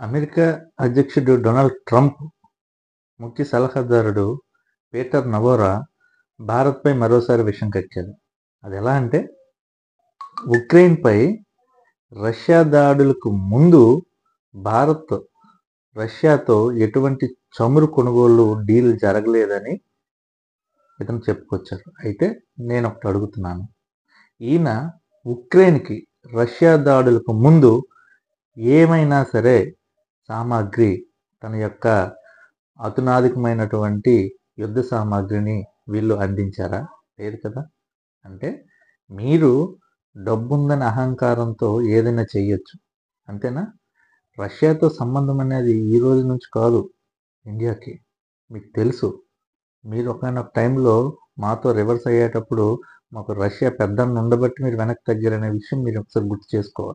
America అధ్యక్షుడు Donald Trump ముఖ్య సలహాదారుడు Peter నవోరా భారత్పై మరోసారి విషం కక్కారు. అది ఎలా అంటే, ఉక్రెయిన్పై రష్యా దాడులకు ముందు భారత్ రష్యాతో ఎటువంటి చమురు కొనుగోలు డీల్ జరగలేదని ఇతను చెప్పుకొచ్చారు. అయితే నేను ఒకటి అడుగుతున్నాను, ఈయన ఉక్రెయిన్కి రష్యా దాడులకు ముందు ఏమైనా సరే సామాగ్రి, తన యొక్క అధునాతనమైనటువంటి యుద్ధ సామాగ్రిని వీళ్ళు అందించారా? లేదు కదా. అంటే మీరు డబ్బుందని అహంకారంతో ఏదైనా చెయ్యొచ్చు, అంతేనా? రష్యాతో సంబంధం అనేది ఈ రోజు నుంచి కాదు ఇండియాకి. మీకు తెలుసు, మీరు ఒకనొక టైంలో మాతో రివర్స్ అయ్యేటప్పుడు మాకు రష్యా పెద్దన్న ఉండబట్టి మీరు వెనక్కి తగ్గారనే విషయం మీరు ఒకసారి గుర్తు చేసుకోవాలి.